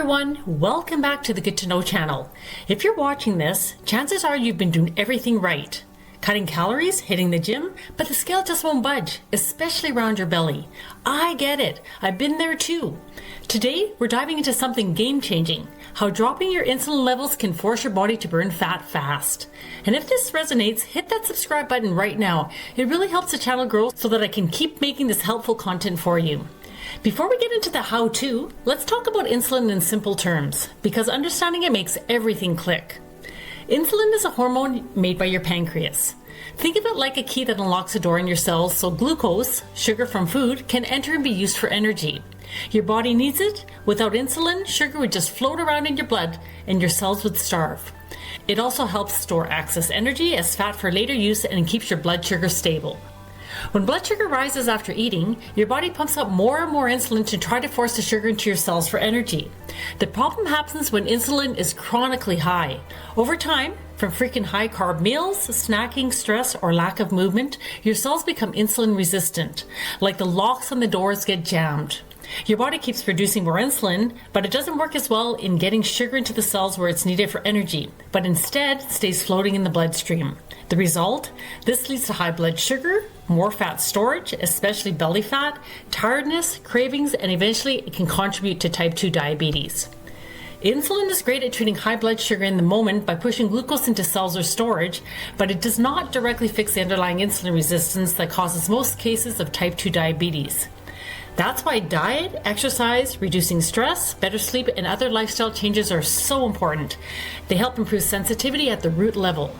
everyone, welcome back to the Good to Know channel. If you're watching this, chances are you've been doing everything right. Cutting calories, hitting the gym, but the scale just won't budge, especially around your belly. I get it, I've been there too. Today, we're diving into something game-changing, how dropping your insulin levels can force your body to burn fat fast. And if this resonates, hit that subscribe button right now. It really helps the channel grow so that I can keep making this helpful content for you. Before we get into the how-to, let's talk about insulin in simple terms, because understanding it makes everything click. Insulin is a hormone made by your pancreas. Think of it like a key that unlocks a door in your cells so glucose, sugar from food, can enter and be used for energy. Your body needs it. Without insulin, sugar would just float around in your blood and your cells would starve. It also helps store excess energy as fat for later use and keeps your blood sugar stable. When blood sugar rises after eating, your body pumps up more and more insulin to try to force the sugar into your cells for energy. The problem happens when insulin is chronically high. Over time, from frequent high-carb meals, snacking, stress, or lack of movement, your cells become insulin resistant, like the locks on the doors get jammed. Your body keeps producing more insulin, but it doesn't work as well in getting sugar into the cells where it's needed for energy, but instead stays floating in the bloodstream. The result? This leads to high blood sugar, more fat storage, especially belly fat, tiredness, cravings, and eventually it can contribute to type 2 diabetes. Insulin is great at treating high blood sugar in the moment by pushing glucose into cells or storage, but it does not directly fix the underlying insulin resistance that causes most cases of type 2 diabetes. That's why diet, exercise, reducing stress, better sleep, and other lifestyle changes are so important. They help improve sensitivity at the root level.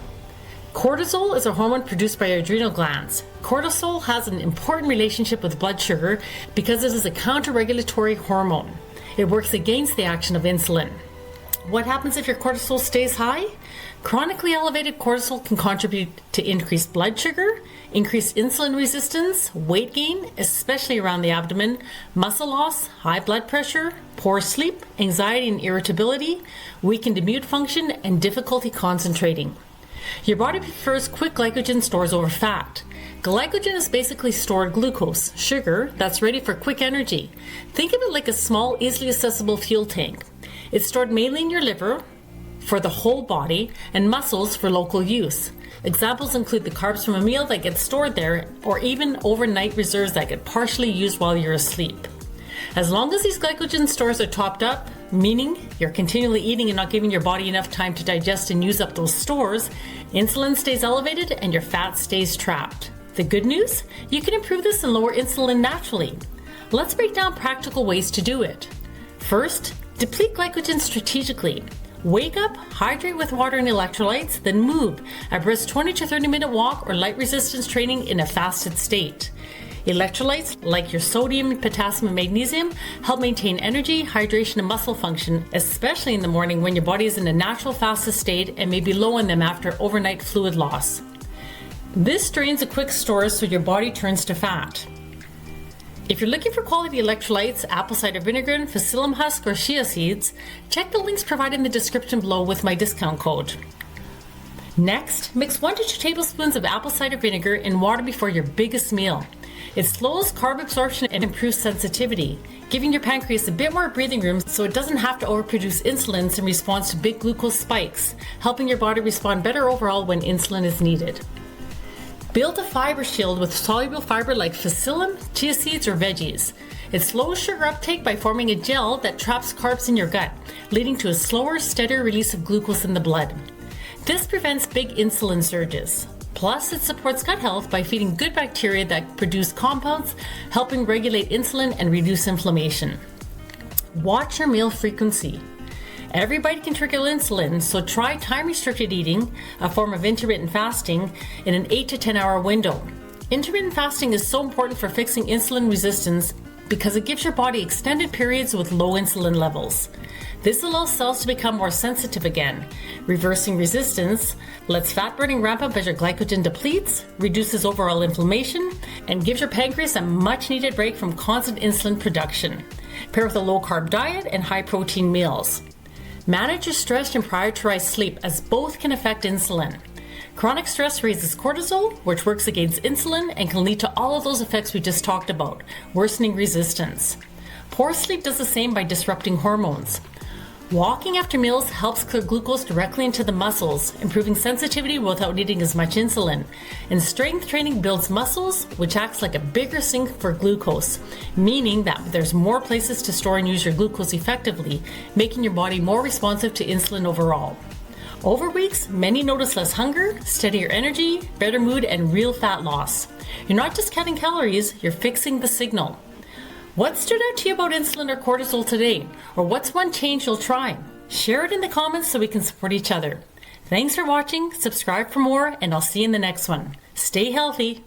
Cortisol is a hormone produced by your adrenal glands. Cortisol has an important relationship with blood sugar because it is a counter-regulatory hormone. It works against the action of insulin. What happens if your cortisol stays high? Chronically elevated cortisol can contribute to increased blood sugar, increased insulin resistance, weight gain, especially around the abdomen, muscle loss, high blood pressure, poor sleep, anxiety and irritability, weakened immune function, and difficulty concentrating. Your body prefers quick glycogen stores over fat. Glycogen is basically stored glucose, sugar, that's ready for quick energy. Think of it like a small, easily accessible fuel tank. It's stored mainly in your liver for the whole body and muscles for local use. Examples include the carbs from a meal that get stored there, or even overnight reserves that get partially used while you're asleep. As long as these glycogen stores are topped up, meaning you're continually eating and not giving your body enough time to digest and use up those stores, insulin stays elevated and your fat stays trapped. The good news? You can improve this and lower insulin naturally. Let's break down practical ways to do it. First, deplete glycogen strategically. Wake up, hydrate with water and electrolytes, then move. A brisk 20 to 30 minute walk or light resistance training in a fasted state. Electrolytes, like your sodium, potassium, and magnesium, help maintain energy, hydration, and muscle function, especially in the morning when your body is in a natural fasted state and may be low on them after overnight fluid loss. This drains the quick stores so your body turns to fat. If you're looking for quality electrolytes, apple cider vinegar, Psyllium husk, or Chia seeds, check the links provided in the description below with my discount code. Next, mix 1 to 2 tablespoons of apple cider vinegar in water before your biggest meal. It slows carb absorption and improves sensitivity, giving your pancreas a bit more breathing room so it doesn't have to overproduce insulin in response to big glucose spikes, helping your body respond better overall when insulin is needed. Build a fiber shield with soluble fiber like Psyllium, Chia seeds, or Veggies. It slows sugar uptake by forming a gel that traps carbs in your gut, leading to a slower, steadier release of glucose in the blood. This prevents big insulin surges. Plus, it supports gut health by feeding good bacteria that produce compounds, helping regulate insulin and reduce inflammation. Watch your meal frequency. Everybody can trigger insulin, so try time-restricted eating, a form of intermittent fasting, in an 8 to 10 hour window. Intermittent fasting is so important for fixing insulin resistance because it gives your body extended periods with low insulin levels. This allows cells to become more sensitive again, reversing resistance, lets fat burning ramp up as your glycogen depletes, reduces overall inflammation, and gives your pancreas a much needed break from constant insulin production. Pair with a low-carb diet and high-protein meals. Manage your stress and prioritize sleep, as both can affect insulin. Chronic stress raises cortisol, which works against insulin and can lead to all of those effects we just talked about, worsening resistance. Poor sleep does the same by disrupting hormones. Walking after meals helps clear glucose directly into the muscles, improving sensitivity without needing as much insulin. And strength training builds muscles, which acts like a bigger sink for glucose, meaning that there's more places to store and use your glucose effectively, making your body more responsive to insulin overall. Over weeks, many notice less hunger, steadier energy, better mood, and real fat loss. You're not just cutting calories, you're fixing the signal. What stood out to you about insulin or cortisol today? Or what's one change you'll try? Share it in the comments so we can support each other. Thanks for watching, subscribe for more, and I'll see you in the next one. Stay healthy.